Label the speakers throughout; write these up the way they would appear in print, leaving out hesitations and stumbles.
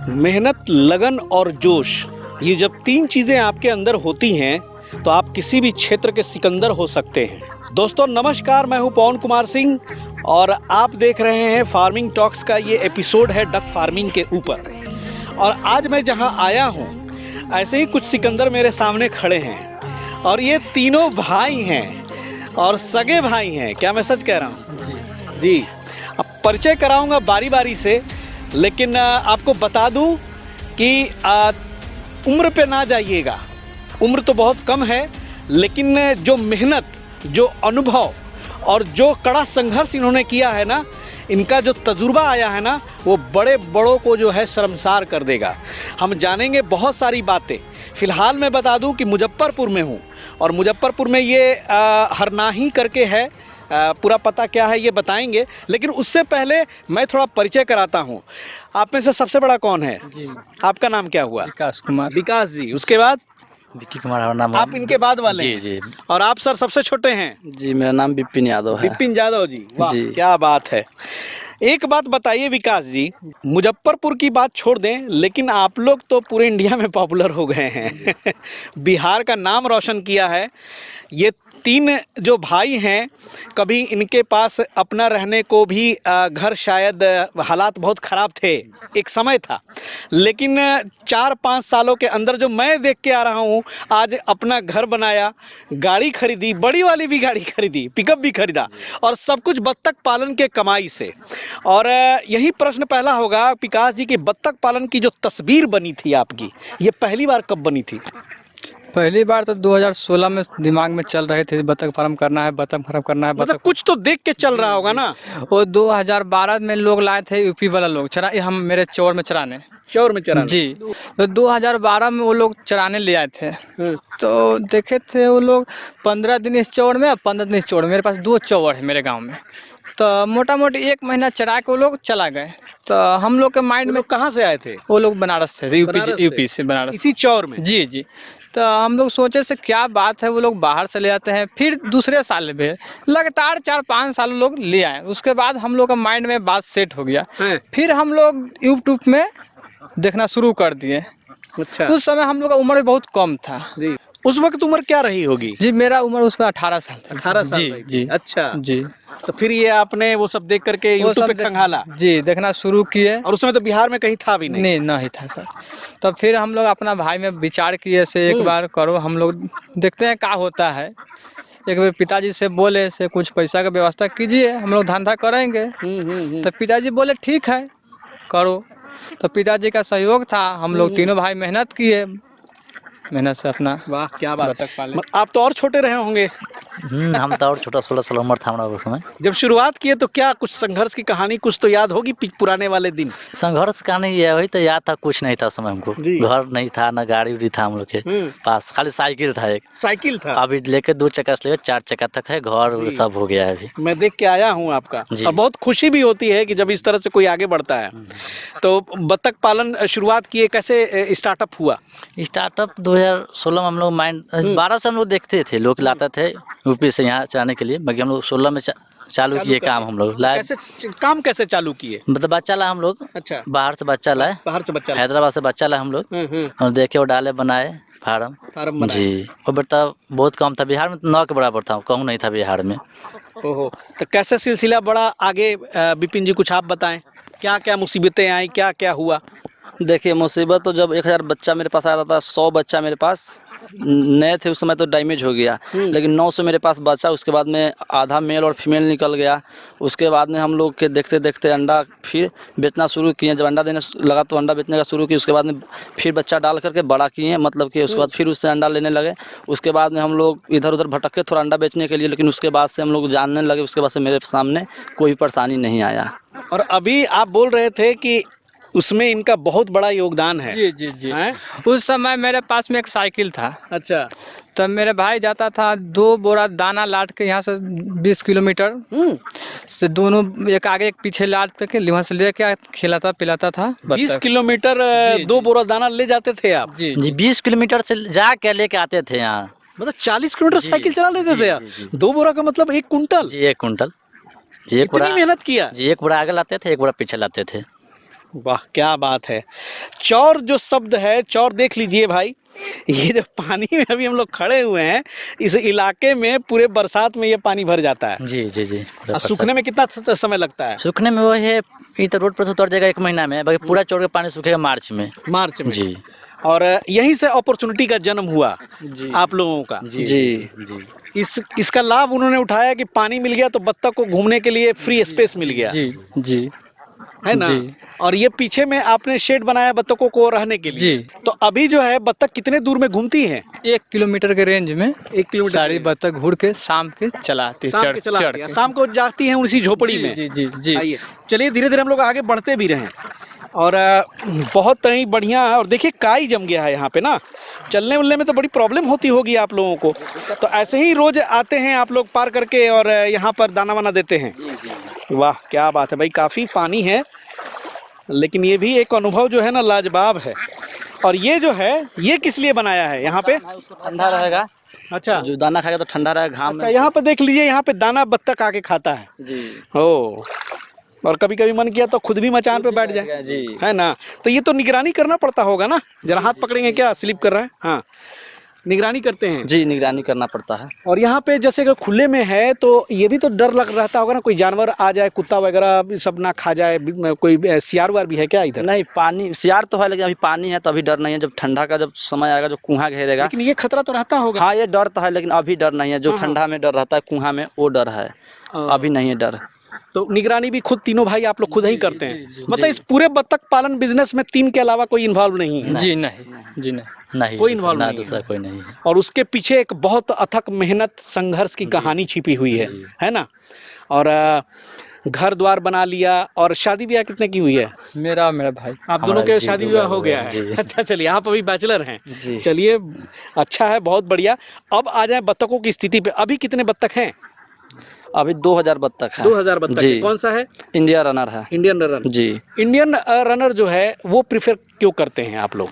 Speaker 1: मेहनत, लगन और जोश, ये जब तीन चीजें आपके अंदर होती हैं तो आप किसी भी क्षेत्र के सिकंदर हो सकते हैं। दोस्तों नमस्कार, मैं हूं पवन कुमार सिंह और आप देख रहे हैं फार्मिंग टॉक्स का ये एपिसोड है डक फार्मिंग के ऊपर। और आज मैं जहां आया हूं, ऐसे ही कुछ सिकंदर मेरे सामने खड़े हैं और ये तीनों भाई हैं और सगे भाई हैं। क्या मैं सच कह रहा हूं? जी। अब परिचय कराऊंगा बारी बारी से, लेकिन आपको बता दूं कि उम्र पे ना जाइएगा, उम्र तो बहुत कम है, लेकिन जो मेहनत, जो अनुभव और जो कड़ा संघर्ष इन्होंने किया है ना, इनका जो तजुर्बा आया है ना, वो बड़े बड़ों को जो है शर्मसार कर देगा। हम जानेंगे बहुत सारी बातें। फिलहाल मैं बता दूं कि मुजफ्फरपुर में हूं और मुजफ्फरपुर में ये हरनाही करके है। पूरा पता क्या है ये बताएंगे, लेकिन उससे पहले मैं थोड़ा परिचय कराता हूं। आप में से सबसे बड़ा कौन है?
Speaker 2: जी,
Speaker 1: आपका नाम क्या हुआ?
Speaker 2: विकास कुमार।
Speaker 1: विकास जी। उसके बाद
Speaker 2: विक्की कुमार हमारा नाम।
Speaker 1: आप इनके बाद वाले
Speaker 2: जी
Speaker 1: हैं।
Speaker 2: जी
Speaker 1: और आप सर सबसे छोटे हैं?
Speaker 2: जी, मेरा नाम विपिन यादव है।
Speaker 1: विपिन यादव जी। वाह,
Speaker 2: जी।
Speaker 1: क्या बात है। एक बात बताइए विकास जी, मुजफ्फरपुर की बात छोड़ दें, लेकिन आप लोग तो पूरे इंडिया में पॉपुलर हो गए हैं। बिहार का नाम रोशन किया है। ये तीन जो भाई हैं, कभी इनके पास अपना रहने को भी घर, शायद हालात बहुत ख़राब थे, एक समय था, लेकिन 4-5 सालों के अंदर जो मैं देख के आ रहा हूँ, आज अपना घर बनाया, गाड़ी खरीदी, बड़ी वाली भी गाड़ी खरीदी, पिकअप भी खरीदा, और सब कुछ बत्तख पालन के कमाई से। और यही प्रश्न पहला होगा विकास जी कि बत्तख पालन की जो तस्वीर बनी थी आपकी, ये पहली बार कब बनी थी?
Speaker 2: पहली बार तो 2016 में दिमाग में चल रहे थे, बतख फार्म करना है, बतख फार्म करना है।
Speaker 1: मतलब कुछ तो देख के चल रहा होगा ना।
Speaker 2: वो 2012 में लोग लाए थे, यूपी वाला लोग चरा, हम मेरे चौर में चराने।
Speaker 1: शोर में चराने।
Speaker 2: जी, तो 2012 में वो लोग चराने ले आए थे। तो देखे थे वो लोग 15 दिन इस चौड़ में, 15 दिन इस चौड़ में। मेरे पास 2 चौड़ है मेरे गांव में। तो मोटा मोटी 1 महीना चरा के वो लोग चला गए। तो हम लोग के माइंड में,
Speaker 1: कहाँ से आए थे?
Speaker 2: वो लोग बनारस से,
Speaker 1: बनारस
Speaker 2: यूपी से, बनारस।
Speaker 1: इसी चौर में?
Speaker 2: जी जी। तो हम लोग सोचे से क्या बात है, वो लोग बाहर से ले आते हैं। फिर दूसरे साल में लगातार 4-5 साल लोग ले आए। उसके बाद हम लोग का माइंड में बात सेट हो गया। फिर हम लोग यूट्यूब में देखना शुरू कर दिए।
Speaker 1: अच्छा।
Speaker 2: उस समय हम लोग का उम्र भी बहुत कम था।
Speaker 1: जी। उस वक्त उम्र क्या रही होगी?
Speaker 2: जी, मेरा उम्र उसमें 18 साल था।
Speaker 1: 18 साल
Speaker 2: जी
Speaker 1: रही थी।
Speaker 2: जी।
Speaker 1: अच्छा।
Speaker 2: जी,
Speaker 1: तो फिर ये आपने वो सब देख करके
Speaker 2: वो
Speaker 1: यूट्यूब
Speaker 2: सब
Speaker 1: पे खंगाला?
Speaker 2: जी देखना शुरू किए।
Speaker 1: और उसमें तो बिहार में कहीं था भी नहीं।
Speaker 2: नहीं, नहीं था सर। तो फिर हम लोग अपना भाई में विचार किए से एक बार करो, हम लोग देखते हैं क्या होता है। एक बार पिताजी से बोले से कुछ पैसा का व्यवस्था कीजिए, हम लोग धंधा करेंगे। तो पिताजी बोले ठीक है करो। तो पिताजी का सहयोग था, हम लोग तीनों भाई मेहनत किए, मेहनत से अपना।
Speaker 1: वाह, क्या बात।
Speaker 2: बतख पाले।
Speaker 1: आप तो और छोटे रहे होंगे
Speaker 2: हम तो और छोटा, 16 साल उम्र था हमारा उस समय।
Speaker 1: जब शुरुआत किए। तो क्या कुछ संघर्ष की कहानी कुछ तो याद होगी पुराने वाले दिन?
Speaker 2: संघर्ष का नहीं है, वही तो याद था, कुछ नहीं था उस समय हमको।
Speaker 1: जी।
Speaker 2: घर नहीं था, ना गाड़ी उड़ी था हम लोग के पास, खाली साइकिल था एक।
Speaker 1: साइकिल था।
Speaker 2: अभी लेके 2 चक्का से लेके 4 चक्का तक है, घर सब हो गया है अभी।
Speaker 1: मैं देख के आया हूँ आपका,
Speaker 2: जी।
Speaker 1: और बहुत खुशी भी होती है कि जब इस तरह से कोई आगे बढ़ता है। तो बत्तख पालन शुरुआत किए, कैसे स्टार्टअप हुआ?
Speaker 2: स्टार्टअप 2016 में हम लोग 12 से हम लोग देखते थे, लोग लाते थे यूपी से यहाँ चलाने के लिए, बाकी हम लोग 16 में चालू किए काम। हम लोग लाए।
Speaker 1: काम कैसे चालू किए?
Speaker 2: मतलब बच्चा लाए हम लोग।
Speaker 1: अच्छा।
Speaker 2: बाहर से बच्चा लाए,
Speaker 1: बाहर से बच्चा?
Speaker 2: हैदराबाद से बच्चा लाए हम लोग, और देखे वो डाले, बनाए फार्म
Speaker 1: बनाए।
Speaker 2: जी। वो बेटा बहुत कम था बिहार में, 9 के बराबर था, कहूँ नहीं था बिहार में।
Speaker 1: ओहो। तो कैसे सिलसिला बड़ा आगे? विपिन जी कुछ आप बताएं, क्या क्या मुसीबतें आई, क्या क्या हुआ?
Speaker 3: देखिए, मुसीबत तो जब 1000 बच्चा मेरे पास आया था, 100 बच्चा मेरे पास नए थे उस समय, तो डैमेज हो गया। लेकिन 900 मेरे पास बचा। उसके बाद में आधा मेल और फीमेल निकल गया। उसके बाद में हम लोग के देखते देखते अंडा फिर बेचना शुरू किए। जब अंडा देने लगा तो अंडा बेचने का शुरू किए। उसके बाद में फिर बच्चा डाल करके बड़ा किए, मतलब कि उसके बाद फिर उससे अंडा लेने लगे। उसके बाद में हम लोग इधर उधर भटके थोड़ा अंडा बेचने के लिए, लेकिन उसके बाद से हम लोग जानने लगे। उसके बाद से मेरे सामने कोई परेशानी नहीं आया।
Speaker 1: और अभी आप बोल रहे थे कि उसमें इनका बहुत बड़ा योगदान है।
Speaker 2: जी जी जी। उस समय मेरे पास में एक साइकिल था।
Speaker 1: अच्छा।
Speaker 2: तब मेरे भाई जाता था 2 बोरा दाना लाद के यहाँ से 20 किलोमीटर से, दोनों एक आगे एक पीछे लाद के वहाँ से लेके खिलाता पिलाता था।
Speaker 1: 20 किलोमीटर 2 बोरा दाना ले जाते थे आप?
Speaker 2: जी जी, 20 किलोमीटर से जाके लेके आते थे यहाँ।
Speaker 1: मतलब 40 किलोमीटर साइकिल चला लेते थे आप? 2 बोरा का मतलब 1 कुंटल?
Speaker 2: जी, 1 कुंटल जी। एक
Speaker 1: इतनी मेहनत किया?
Speaker 2: जी, 1 बोरा आगे लाते थे, 1 बोरा पीछे लाते थे।
Speaker 1: वाह क्या बात है। चौर जो शब्द है, चौर देख लीजिए भाई, ये जो पानी में अभी हम लोग खड़े हुए हैं, इस इलाके में पूरे बरसात में ये पानी भर जाता है।
Speaker 3: जी जी जी
Speaker 1: और सूखने में कितना समय लगता है?
Speaker 3: सूखने में वो है, ये तो रोड पर से उतर जाएगा 1 महीना में, बाकी पूरा चौड़ के पानी सूखेगा मार्च में।
Speaker 1: मार्च में।
Speaker 3: जी
Speaker 1: और यहीं से अपॉर्चुनिटी का जन्म हुआ
Speaker 3: जी
Speaker 1: आप लोगों का।
Speaker 3: जी जी
Speaker 1: इसका लाभ उन्होंने उठाया कि पानी मिल गया तो बत्तख को घूमने के लिए फ्री स्पेस मिल गया,
Speaker 2: जी जी
Speaker 1: है ना?
Speaker 2: जी।
Speaker 1: और ये पीछे में आपने शेड बनाया बत्तखों को रहने के लिए।
Speaker 2: जी।
Speaker 1: तो अभी जो है बत्तख कितने दूर में घूमती है?
Speaker 2: 1 किलोमीटर के रेंज में
Speaker 1: 1 किलोमीटर
Speaker 2: सारी बत्तख घूर के शाम के चलाती
Speaker 1: शाम के चलाती है, शाम को जाती है उसी झोपड़ी में।
Speaker 2: जी जी जी।
Speaker 1: आइए चलिए धीरे धीरे हम लोग आगे बढ़ते भी रहें। और बहुत ही बढ़िया है। और देखिए काई जम गया है यहाँ पे ना, चलने वलने में तो बड़ी प्रॉब्लम होती होगी आप लोगों को। तो ऐसे ही रोज आते हैं आप लोग पार करके और यहाँ पर दाना वाना देते हैं? वाह क्या बात है भाई, काफ़ी पानी है लेकिन ये भी एक अनुभव जो है ना लाजवाब है। और ये जो है ये किस लिए बनाया है यहाँ पे?
Speaker 3: ठंडा रहेगा।
Speaker 1: अच्छा,
Speaker 3: जो दाना खाएगा तो ठंडा रहेगा घाम
Speaker 1: अच्छा यहाँ पे देख लीजिए, यहाँ पे दाना बत्तख आके खाता है।
Speaker 3: जी।
Speaker 1: ओ, और कभी कभी मन किया तो खुद भी मचान पे बैठ जाए,
Speaker 3: जी।
Speaker 1: है ना? तो ये तो निगरानी करना पड़ता होगा ना, जरा हाथ पकड़ेंगे क्या, स्लिप कर रहा है? हाँ, निगरानी करते हैं।
Speaker 3: जी निगरानी करना पड़ता है।
Speaker 1: और यहाँ पे जैसे कि खुले में है तो ये भी तो डर लग रहता होगा ना, कोई जानवर आ जाए, कुत्ता वगैरह सब ना खा जाए, कोई सियार वार भी है क्या इधर?
Speaker 3: नहीं, पानी सियार तो है लेकिन अभी पानी है तो अभी डर नहीं है। जब ठंडा का जब समय आएगा जो कुआं घेरेगा,
Speaker 1: लेकिन ये खतरा तो रहता होगा।
Speaker 3: हाँ ये डर तो है लेकिन अभी डर नहीं है। जो
Speaker 1: हाँ, हाँ।
Speaker 3: ठंडा में डर रहता है कुआं में, वो डर है, अभी नहीं है डर।
Speaker 1: तो निगरानी भी खुद तीनों भाई आप लोग खुद ही करते हैं? मतलब
Speaker 3: जी।
Speaker 1: इस पूरे बत्तख पालन बिजनेस में 3 के अलावा कोई इन्वॉल्व नहीं है?
Speaker 2: जी नहीं जी नहीं।
Speaker 3: नहीं
Speaker 1: कोई involve
Speaker 3: ना
Speaker 1: नहीं
Speaker 3: दूसरा
Speaker 1: है।
Speaker 3: कोई नहीं है।
Speaker 1: और उसके पीछे एक बहुत अथक मेहनत संघर्ष की कहानी छिपी हुई है ना? और घर द्वार बना लिया। और शादी ब्याह कितने की हुई है?
Speaker 2: मेरा मेरा भाई।
Speaker 1: आप दोनों
Speaker 3: हमारा
Speaker 1: के
Speaker 3: जी,
Speaker 1: शादी
Speaker 3: दो
Speaker 1: ब्याह
Speaker 3: बार
Speaker 1: हो गया
Speaker 3: हुआ है,
Speaker 1: है?
Speaker 3: जी।
Speaker 1: अच्छा चलिए, आप अभी बैचलर हैं।
Speaker 3: जी।
Speaker 1: चलिए अच्छा है, बहुत बढ़िया। अब आ जाए बत्तखों की स्थिति पे, अभी कितने बत्तख हैं?
Speaker 3: अभी 2000 बत्तख है।
Speaker 1: 2000 बत्तख
Speaker 3: जी।
Speaker 1: है। कौन सा है?
Speaker 3: इंडिया रनर है।
Speaker 1: Indian runner.
Speaker 3: जी।
Speaker 1: इंडियन रनर जो है वो प्रिफर क्यों करते हैं आप लोग?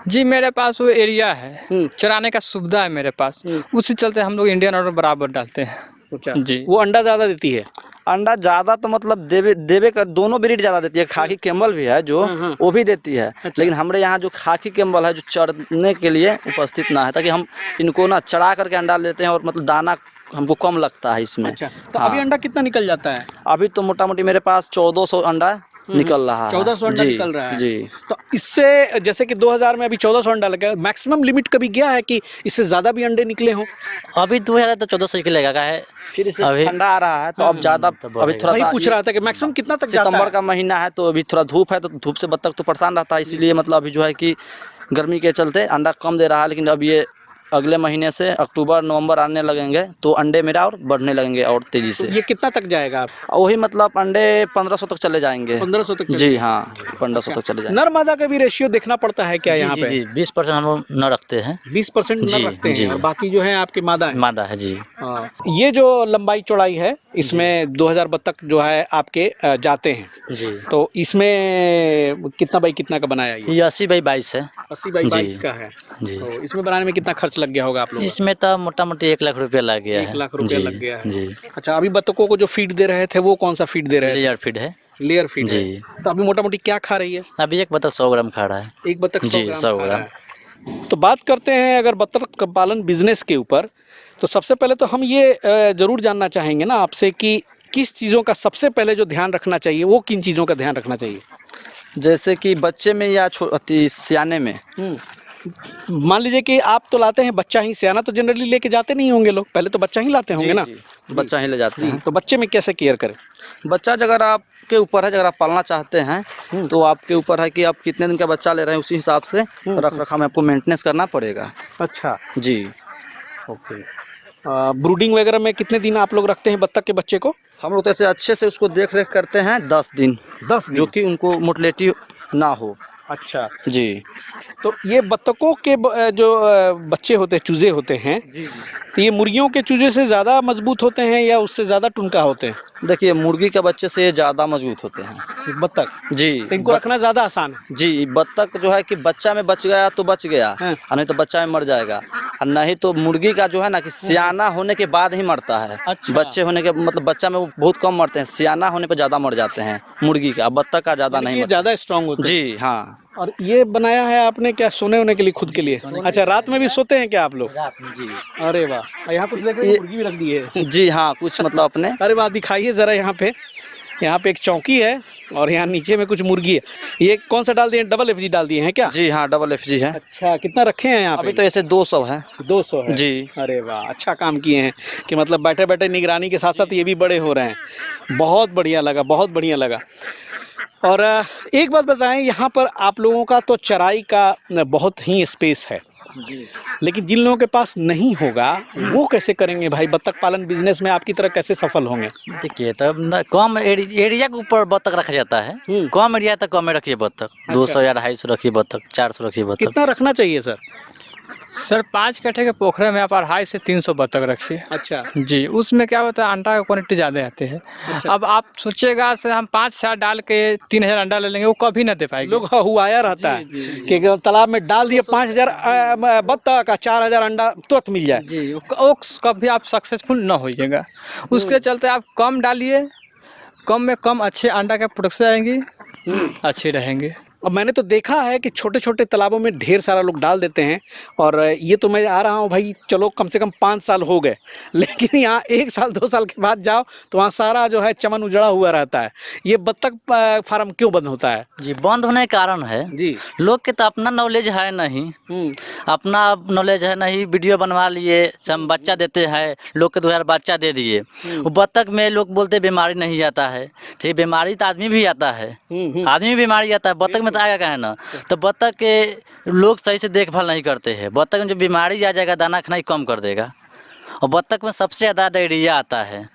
Speaker 2: जी मेरे पास वो एरिया है,
Speaker 1: हम्म।
Speaker 2: चराने का सुविधा है मेरे पास, उसी चलते हम लोग इंडियन ऑर्डर बराबर डालते हैं।
Speaker 1: अच्छा
Speaker 2: जी।
Speaker 1: वो अंडा ज्यादा देती है?
Speaker 3: अंडा ज्यादा तो मतलब देवे कर दोनों ब्रीड ज्यादा देती है। खाकी कैम्बल भी है जो,
Speaker 1: हाँ।
Speaker 3: वो भी देती है।
Speaker 1: अच्छा।
Speaker 3: लेकिन हमारे यहाँ जो खाकी कैम्बल है जो चरने के लिए उपस्थित ना है, ताकि हम इनको ना चढ़ा करके अंडा लेते हैं और मतलब दाना हमको कम लगता है इसमें।
Speaker 1: अच्छा, तो
Speaker 3: हाँ।
Speaker 1: अभी अंडा कितना निकल जाता है?
Speaker 3: अभी तो मोटा मोटी मेरे पास 1400 अंडा निकल रहा है।
Speaker 1: 1400 अंडा
Speaker 3: जी,
Speaker 1: निकल रहा है।
Speaker 3: जी।
Speaker 1: तो इससे जैसे कि 2000 में अभी 1400 अंडा लगा, मैक्सिमम लिमिट कभी गया है कि इससे ज्यादा भी अंडे निकले हों?
Speaker 3: अभी 2000 तो 1400 ही लगेगा है। फिर इससे
Speaker 2: अभी-
Speaker 3: ठंडा आ रहा है तो अब ज्यादा अभी थोड़ा
Speaker 1: वही
Speaker 3: सा
Speaker 1: पूछ रहा था कि मैक्सिमम कितना तक जाता
Speaker 3: सितंबर
Speaker 1: है?
Speaker 3: का महीना है तो अभी थोड़ा धूप है तो धूप से बत्तख तो परेशान रहता है, इसीलिए मतलब अभी जो है कि गर्मी के चलते अंडा कम दे रहा है। लेकिन अब ये अगले महीने से अक्टूबर नवंबर आने लगेंगे तो अंडे मेरा और बढ़ने लगेंगे और तेजी
Speaker 1: तो
Speaker 3: से।
Speaker 1: ये कितना तक जाएगा?
Speaker 3: वही मतलब अंडे 1500 तक चले जाएंगे।
Speaker 1: 1500 तक
Speaker 3: जी हाँ, 1500 तक चले जाएंगे।
Speaker 1: नर मादा का भी रेशियो देखना पड़ता है क्या यहाँ पे?
Speaker 3: 20% हम लोग न रखते हैं।
Speaker 1: 20%
Speaker 3: जी,
Speaker 1: नर रखते हैं
Speaker 3: जी।
Speaker 1: और बाकी जो है आपके मादा है?
Speaker 3: मादा है जी।
Speaker 1: हाँ। ये जो लंबाई चौड़ाई है इसमें 2000 बत्तख जो है आपके जाते हैं,
Speaker 3: जी।
Speaker 1: तो इसमें कितना बाई कितना का बनाया ये?
Speaker 3: 80/22 है।
Speaker 1: 80 बाई
Speaker 3: जी।
Speaker 1: 22 का है।
Speaker 3: जी।
Speaker 1: तो इसमें बनाने में कितना खर्च लग गया होगा आप लोगों का?
Speaker 3: इसमें तो मोटा मोटी 1 लाख रुपया लग गया है।
Speaker 1: 1 लाख रुपया
Speaker 3: जी,
Speaker 1: लग गया है।
Speaker 3: जी।
Speaker 1: अच्छा, अभी बत्तखों को जो फीड दे रहे थे वो कौन सा फीड दे रहे थे?
Speaker 3: लेयर फीड है।
Speaker 1: लेयर फीड है।
Speaker 3: जी।
Speaker 1: तो अभी मोटा मोटी क्या खा रही है?
Speaker 3: अभी एक बत्तख 100 ग्राम खा रहा है।
Speaker 1: एक बत्तख 100
Speaker 3: जी,
Speaker 1: ग्राम
Speaker 3: 100
Speaker 1: खा रहा
Speaker 3: ग्राम।
Speaker 1: है। तो बात करते हैं अगर बत्तख पालन बिजनेस के ऊपर, तो सबसे पहले तो हम ये जरूर जानना चाहेंगे ना आपसे कि किस चीज़ों का सबसे पहले जो ध्यान रखना चाहिए, वो किन चीज़ों का ध्यान रखना चाहिए?
Speaker 3: जैसे कि बच्चे में या सियाने में।
Speaker 1: मान लीजिए कि आप तो लाते हैं बच्चा ही, सियाना तो जनरली लेके जाते नहीं होंगे लोग, पहले तो बच्चा ही लाते होंगे ना?
Speaker 3: बच्चा ही ले जाते हैं।
Speaker 1: तो बच्चे में कैसे केयर करें?
Speaker 3: बच्चा अगर आपके ऊपर है, अगर आप पालना चाहते हैं तो आपके ऊपर है कि आप कितने दिन का बच्चा ले रहे हैं, उसी हिसाब से रख रखाव में आपको मेंटेनेंस करना पड़ेगा।
Speaker 1: अच्छा,
Speaker 3: जी।
Speaker 1: ओके। ब्रूडिंग वगैरह में कितने दिन आप लोग रखते हैं बत्तख के बच्चे को?
Speaker 3: हम लोग ऐसे अच्छे से उसको देख रेख करते हैं 10 दिन,
Speaker 1: 10 दिन।
Speaker 3: जो कि उनको मोटिलिटी ना हो।
Speaker 1: अच्छा,
Speaker 3: जी।
Speaker 1: तो ये बत्तखों के जो बच्चे होते हैं, चूजे होते हैं, तो ये मुर्गियों के चूजे से ज़्यादा मजबूत होते हैं या उससे ज़्यादा टुनका होते हैं?
Speaker 3: देखिए मुर्गी के बच्चे से ज़्यादा मजबूत होते हैं।
Speaker 1: बत्तख,
Speaker 3: जी
Speaker 1: तो इनको रखना ज़्यादा आसान है।
Speaker 3: जी, बत्तख जो है कि बच्चा में बच गया तो बच गया,
Speaker 1: हाँ।
Speaker 3: और नहीं तो बच्चा में मर जाएगा। और नहीं तो मुर्गी का जो है ना कि सियाना होने के बाद ही मरता है।
Speaker 1: अच्छा।
Speaker 3: बच्चे होने के मतलब बच्चा में वो बहुत कम मरते हैं, सियाना होने पे ज़्यादा मर जाते हैं मुर्गी का, बत्तख का ज़्यादा
Speaker 1: यानी कि
Speaker 3: नहीं
Speaker 1: ये
Speaker 3: मरता।
Speaker 1: ज़्यादा स्ट्रांग होते हैं।
Speaker 3: जी हाँ।
Speaker 1: और ये बनाया है आपने क्या सोने होने के लिए, खुद के लिए? अच्छा, रात में भी सोते हैं क्या आप लोग?
Speaker 3: जी।
Speaker 1: अरे वाह! और यहाँ कुछ देख रहे हैं, मुर्गी भी रख दी है।
Speaker 3: जी हाँ, कुछ मतलब अपने
Speaker 1: अरे वाह! दिखाइए ज़रा यहाँ पे। यहाँ पे एक चौकी है और यहाँ नीचे में कुछ मुर्गी है। ये कौन सा डाल दिए, डबल एफजी डाल दिए हैं क्या?
Speaker 3: जी हाँ, डबल एफजी है।
Speaker 1: अच्छा, कितना रखे हैं यहाँ पे?
Speaker 3: अभी तो ऐसे 200 है।
Speaker 1: 200 है।
Speaker 3: जी।
Speaker 1: अरे वाह! अच्छा काम किए हैं कि मतलब बैठे-बैठे निगरानी के साथ-साथ ये भी बड़े हो रहे हैं। बहुत बढ़िया लगा, बहुत बढ़िया लगा। और एक बात बताएँ, यहाँ पर आप लोगों का तो चराई का बहुत ही स्पेस है।
Speaker 3: जी।
Speaker 1: लेकिन जिन लोगों के पास नहीं होगा, वो कैसे करेंगे भाई? बत्तख पालन बिज़नेस में आपकी तरह कैसे सफल होंगे?
Speaker 4: देखिए तब न कम एरिया के ऊपर बत्तख रखा जाता है। कम एरिया तक कम में रखिए बत्तख। 200 या 250 रखिए बत्तख, 400 रखिए बत्तख।
Speaker 1: कितना रखना चाहिए सर?
Speaker 2: सर 5 कट्ठे के पोखरे में आप 250 से 300 बत्तख रखिए।
Speaker 1: अच्छा।
Speaker 2: जी, उसमें क्या होता है, अंडा का क्वांटिटी ज़्यादा आते हैं।
Speaker 1: अच्छा।
Speaker 2: अब आप सोचिएगा से हम 5-6 डाल के 3000 अंडा ले लेंगे, वो कभी ना दे पाएंगे।
Speaker 1: लोग हुआया रहता है कि तालाब में डाल दिए 5000 बत्तख का 4000 अंडा तुरंत मिल जाए।
Speaker 2: जी, वो कभी आप सक्सेसफुल ना होइएगा। उसके चलते आप कम डालिए, कम में कम अच्छे अंडा के प्रोडक्शन आएंगी, अच्छे रहेंगे।
Speaker 1: अब मैंने तो देखा है कि छोटे-छोटे तालाबों में ढेर सारा लोग डाल देते हैं और ये तो मैं आ रहा हूँ भाई, चलो कम से कम 5 साल हो गए, लेकिन यहाँ 1 साल 2 साल के बाद जाओ तो वहाँ सारा जो है चमन उजड़ा हुआ रहता है। ये बत्तख फार्म क्यों बंद होता है?
Speaker 4: जी, बंद होने का कारण है
Speaker 1: जी।
Speaker 4: लोग के तो अपना नॉलेज है नहीं। अपना नॉलेज है नहीं, वीडियो बनवा लिए, हम बच्चा देते हैं, लोग के 2000 बच्चा दे दिए। वो बत्तख में लोग बोलते बीमारी नहीं आता है। ठीक, बीमारी तो आदमी भी आता है, आदमी भी बीमारी आता है, बत्तख में तो आएगा क्या है ना। तो बत्तख के लोग सही से देखभाल नहीं करते हैं। बत्तख में जो बीमारी आ जाएगा, दाना खाना ही कम कर देगा। और बत्तख में सबसे ज़्यादा डायरिया आता है,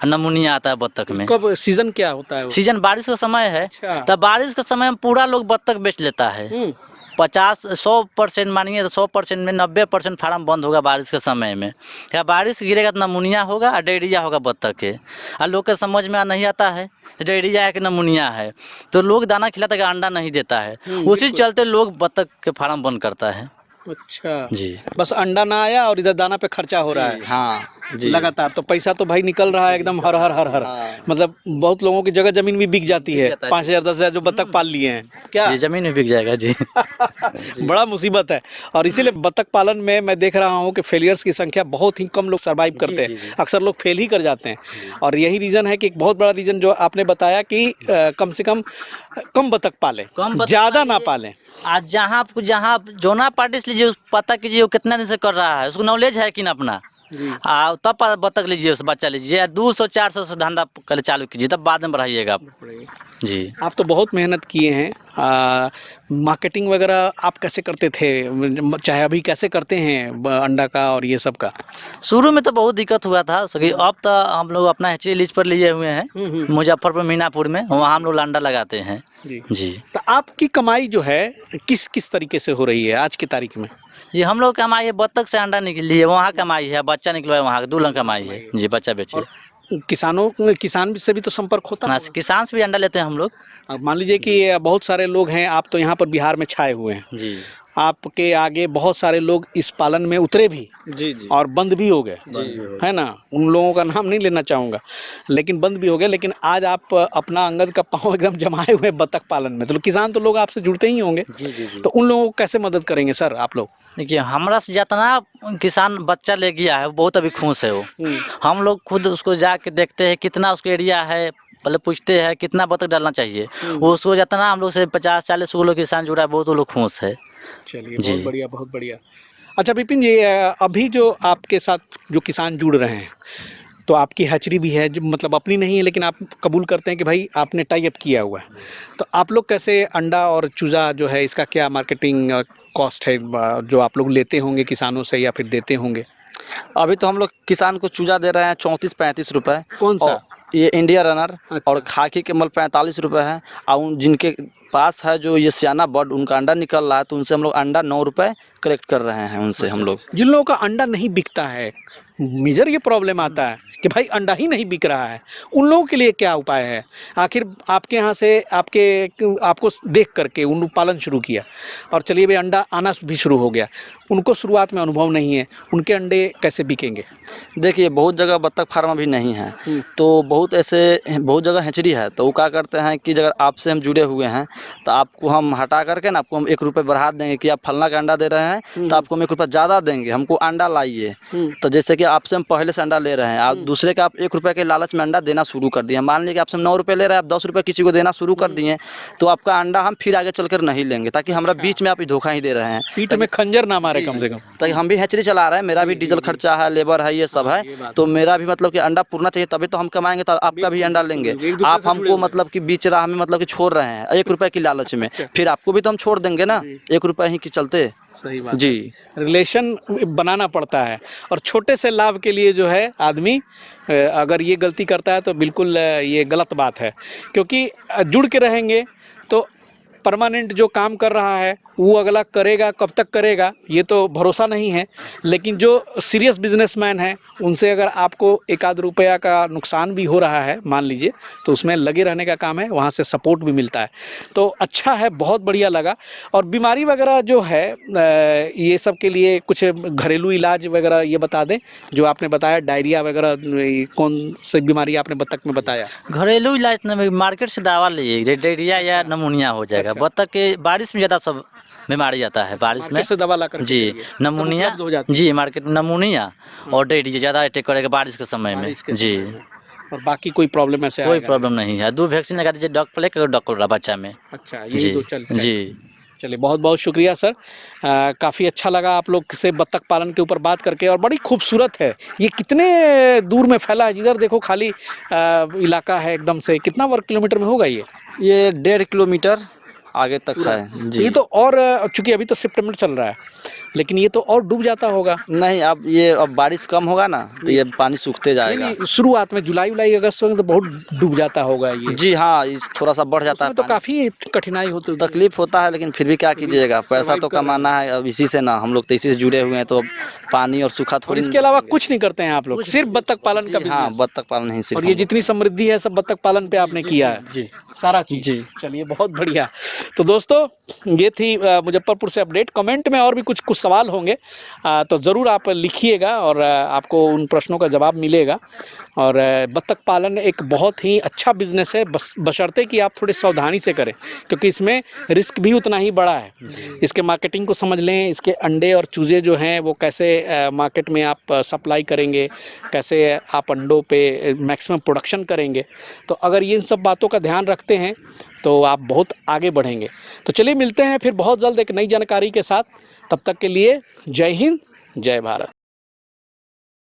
Speaker 4: नमूनिया आता है बत्तख में।
Speaker 1: कब सीजन क्या होता है वो?
Speaker 4: सीजन बारिश का समय है।
Speaker 1: अच्छा।
Speaker 4: तब बारिश के समय में पूरा लोग बत्तख बेच लेता है। 50-100% मानिए तो 100% में 90% फार्म बंद होगा बारिश के समय में। या बारिश गिरेगा तो नमूनिया होगा और डायरिया होगा बत्तख के। और लोग के समझ में नहीं आता है डायरिया है कि नमूनिया है, तो लोग दाना खिलाता है, अंडा नहीं देता है। उसी चलते लोग बत्तख के फार्म बंद करता है।
Speaker 1: अच्छा
Speaker 4: जी,
Speaker 1: बस अंडा ना आया और इधर दाना पे खर्चा हो रहा है।
Speaker 3: हाँ जी।
Speaker 1: लगातार तो पैसा तो भाई निकल रहा है एकदम हर हर हर हर।
Speaker 3: हाँ।
Speaker 1: मतलब बहुत लोगों की जगह जमीन भी बिक जाती है।
Speaker 4: जाता है।
Speaker 1: 5000 10,000 जो बत्तख पाल लिए हैं क्या?
Speaker 4: ये जमीन में बिक जाएगा जी।
Speaker 1: बड़ा मुसीबत है। और इसीलिए बत्तख पालन में मैं देख रहा हूँ कि फेलियर्स की संख्या बहुत ही कम लोग सर्वाइव करते हैं।
Speaker 4: जी।
Speaker 1: अक्सर लोग फेल ही कर जाते हैं। और यही रीज़न है कि एक बहुत बड़ा रीज़न जो आपने बताया कि कम से कम बत्तख पालें,
Speaker 4: कम बत्तख
Speaker 1: ज़्यादा ना
Speaker 4: पालिए।
Speaker 1: पालें।
Speaker 4: आज जहाँ जोना पार्टिस लीजिए, उस पता कीजिए वो कितना दिन से कर रहा है, उसको नॉलेज है कि ना अपना। तब बत्तख लीजिए, उस बच्चा लीजिए, 200-400 से धंधा पहले चालू कीजिए, तब बाद में बढ़ाइएगा आप। जी,
Speaker 1: आप तो बहुत मेहनत किए हैं। मार्केटिंग वगैरह आप कैसे करते थे, चाहे अभी कैसे करते हैं अंडा का और ये सब का?
Speaker 4: शुरू में तो बहुत दिक्कत हुआ था सभी। अब तो हम लोग अपना हैचरी लीज पर लिए हुए हैं मुजफ्फरपुर मीनापुर में, वहाँ हम लोग अंडा लगाते हैं। जी,
Speaker 1: तो आपकी कमाई जो है किस किस तरीके से हो रही है आज की तारीख में?
Speaker 4: जी हम लोग कमाई है बत्तख से अंडा निकली है, वहाँ कमाई है, बच्चा निकलवाए वहाँ, 2 लाख कमाई है जी, बच्चा बेचे।
Speaker 1: किसान से भी तो संपर्क होता
Speaker 4: हाँ,
Speaker 1: है।
Speaker 4: किसान से भी अंडा लेते हैं हम लोग।
Speaker 1: अब मान लीजिए कि बहुत सारे लोग हैं, आप तो यहाँ पर बिहार में छाए हुए हैं,
Speaker 4: जी
Speaker 1: आपके आगे बहुत सारे लोग इस पालन में उतरे भी
Speaker 3: जी
Speaker 1: और बंद भी हो गए, है ना? उन लोगों का नाम नहीं लेना चाहूँगा, लेकिन बंद भी हो गए। लेकिन आज आप अपना अंगद का पाँव एकदम जमाए हुए बत्तख पालन में, तो किसान तो लोग आपसे जुड़ते ही होंगे।
Speaker 4: जी।
Speaker 1: तो उन लोगों को कैसे मदद करेंगे सर आप लोग?
Speaker 4: देखिए हमरा से जितना किसान बच्चा ले गया है, वो बहुत अभी खुश है वो। हम लोग खुद उसको जाके देखते हैं कितना उसका एरिया है, पहले पूछते हैं कितना बत्तख डालना चाहिए। वो उसको जितना हम लोग से 50-40 लोग किसान जुड़ा है, बहुत वो लोग खुश है।
Speaker 1: चलिए
Speaker 4: जी।
Speaker 1: बहुत बढ़िया, बहुत बढ़िया। अच्छा विपिन जी, अभी जो आपके साथ जो किसान जुड़ रहे हैं, तो आपकी हैचरी भी है, जो मतलब अपनी नहीं है, लेकिन आप कबूल करते हैं कि भाई आपने टाई अप किया हुआ है। तो आप लोग कैसे अंडा और चूज़ा जो है, इसका क्या मार्केटिंग कॉस्ट है जो आप लोग लेते होंगे किसानों से या फिर देते होंगे?
Speaker 3: अभी तो हम लोग किसान को चूजा दे रहे हैं 34-35 रुपए।
Speaker 1: कौन सा?
Speaker 3: ये इंडिया रनर
Speaker 1: अच्छा।
Speaker 3: और खाकी के मल 45 रुपये है। और जिनके पास है जो ये सियाना बर्ड उनका अंडा निकल रहा है तो उनसे हम लोग अंडा 9 रुपये कलेक्ट कर रहे हैं उनसे हम लोग।
Speaker 1: जिन लोगों का अंडा नहीं बिकता है, मेजर ये प्रॉब्लम आता है कि भाई अंडा ही नहीं बिक रहा है, उन लोगों के लिए क्या उपाय है? आखिर आपके यहाँ से आपको देख करके उन पालन शुरू किया और चलिए भाई अंडा आना भी शुरू हो गया, उनको शुरुआत में अनुभव नहीं है, उनके अंडे कैसे बिकेंगे?
Speaker 3: देखिए बहुत जगह बत्तख फार्म अभी नहीं है, तो बहुत जगह हैचरी है, तो वो क्या करते हैं कि अगर आपसे हम जुड़े हुए हैं तो आपको हम हटा करके ना आपको हम 1 रुपये बढ़ा देंगे कि आप फलना का अंडा दे रहे हैं तो आपको हम 1 रुपया ज़्यादा देंगे, हमको अंडा लाइए। तो जैसे कि आपसे हम पहले से अंडा ले रहे हैं, आप दूसरे का आप 1 रुपये के लालच में अंडा देना शुरू कर दिए। मान लीजिए कि आपसे हम 9 रुपये ले रहे हैं, आप 10 रुपये किसी को देना शुरू कर दिए, तो आपका अंडा हम फिर आगे चलकर नहीं लेंगे, ताकि हमारा बीच में आप धोखा ही दे रहे हैं।
Speaker 1: पीठ में खंजर ना मारे कम से कम।
Speaker 3: ताकि हम भी हैचरी चला रहे हैं, मेरा भी डीजल खर्चा है, लेबर है, ये सब है, तो मेरा भी मतलब कि अंडा पूरना चाहिए, तभी तो हम कमाएंगे, तो आपका भी अंडा लेंगे। आप हमको मतलब कि बीच राह में मतलब कि छोड़ रहे हैं 1 रुपये की लालच में, फिर आपको भी तो हम छोड़ देंगे ना 1 रुपये ही के चलते।
Speaker 1: सही बात
Speaker 3: जी,
Speaker 1: रिलेशन बनाना पड़ता है और छोटे से लाभ के लिए जो है आदमी अगर ये गलती करता है तो बिल्कुल ये गलत बात है, क्योंकि जुड़ के रहेंगे तो परमानेंट जो काम कर रहा है वो अगला करेगा, कब तक करेगा ये तो भरोसा नहीं है। लेकिन जो सीरियस बिजनेसमैन है उनसे अगर आपको 1 आध रुपया का नुकसान भी हो रहा है मान लीजिए, तो उसमें लगे रहने का काम है, वहाँ से सपोर्ट भी मिलता है, तो अच्छा है, बहुत बढ़िया लगा। और बीमारी वगैरह जो है ये सब के लिए कुछ घरेलू इलाज वगैरह ये बता दें, जो आपने बताया डायरिया वगैरह, कौन सी बीमारी आपने बत्तख में बताया?
Speaker 4: घरेलू इलाज न मार्केट से दवा लीजिए, डायरिया या नमूनिया हो जाएगा।
Speaker 1: अच्छा।
Speaker 4: बत्तख के बारिश में ज़्यादा सब बीमारी आता है, बारिश में।
Speaker 1: मार्केट से दवा ला करके
Speaker 4: जी,
Speaker 1: दीजिए, सब
Speaker 4: नमूनिया,
Speaker 1: उपलब्ध हो जाती है।
Speaker 4: जी मार्केट में नमूनिया और डायरिया ज़्यादा अटैक करेगा बारिश के समय में।
Speaker 1: बारिश के
Speaker 4: जी,
Speaker 1: समय में। और बाकी कोई प्रॉब्लम ऐसे
Speaker 4: कोई
Speaker 1: आएगा
Speaker 4: प्रॉब्लम नहीं है। 2 वैक्सीन लगा दीजिए, डॉग प्लेग और डॉग कोलेरा बच्चा में।
Speaker 1: नहीं? अच्छा, यही
Speaker 4: जी,
Speaker 1: दो चल जाएगा।
Speaker 4: जी।
Speaker 1: चलिए बहुत बहुत शुक्रिया सर, काफ़ी अच्छा लगा आप लोग से बत्तख पालन के ऊपर बात करके, और बड़ी खूबसूरत है ये, कितने दूर में फैला है, जिधर देखो खाली इलाका है एकदम से। कितना वर्ग किलोमीटर में होगा ये?
Speaker 3: ये 1.5 किलोमीटर आगे तक
Speaker 1: पूरा?
Speaker 3: है जी।
Speaker 1: ये तो और चूंकि अभी तो सितंबर चल रहा है, लेकिन ये तो और डूब जाता होगा।
Speaker 3: नहीं, अब बारिश कम होगा ना तो ये पानी सूखते जाएगा।
Speaker 1: नहीं, शुरुआत में जुलाई जुलाई अगस्त में तो बहुत डूब जाता होगा ये।
Speaker 3: जी हाँ, थोड़ा सा बढ़ जाता है
Speaker 1: उसमें तो
Speaker 3: पानी।
Speaker 1: काफ़ी कठिनाई होती होगी।
Speaker 3: तकलीफ होता है, लेकिन फिर भी क्या कीजिएगा, पैसा
Speaker 1: survive
Speaker 3: तो
Speaker 1: कर रहे
Speaker 3: कमाना है, अब इसी से ना, हम लोग तो इसी से जुड़े हुए हैं, तो अब पानी और सूखा
Speaker 1: और
Speaker 3: थोड़ी
Speaker 1: इसके अलावा कुछ नहीं करते हैं आप लोग, सिर्फ बत्तख पालन का
Speaker 3: जी हाँ,
Speaker 1: बिजनेस?
Speaker 3: बत्तख पालन ही सिर्फ
Speaker 1: और ये
Speaker 3: हम लोग
Speaker 1: जितनी समृद्धि है सब बत्तख पालन पे आपने किया है?
Speaker 3: जी
Speaker 1: सारा चीज?
Speaker 3: जी।
Speaker 1: चलिए बहुत बढ़िया। तो दोस्तों ये थी मुजफ्फरपुर से अपडेट। कमेंट में और भी कुछ साल होंगे तो ज़रूर आप लिखिएगा और आपको उन प्रश्नों का जवाब मिलेगा। और बत्तख पालन एक बहुत ही अच्छा बिजनेस है, बशर्ते कि आप थोड़ी सावधानी से करें, क्योंकि इसमें रिस्क भी उतना ही बड़ा है। इसके मार्केटिंग को समझ लें, इसके अंडे और चूज़े जो हैं वो कैसे मार्केट में आप सप्लाई करेंगे, कैसे आप अंडों पे मैक्सिमम प्रोडक्शन करेंगे। तो अगर ये इन सब बातों का ध्यान रखते हैं तो आप बहुत आगे बढ़ेंगे। तो चलिए मिलते हैं फिर बहुत जल्द एक नई जानकारी के साथ, तब तक के लिए जय हिंद, जय भारत।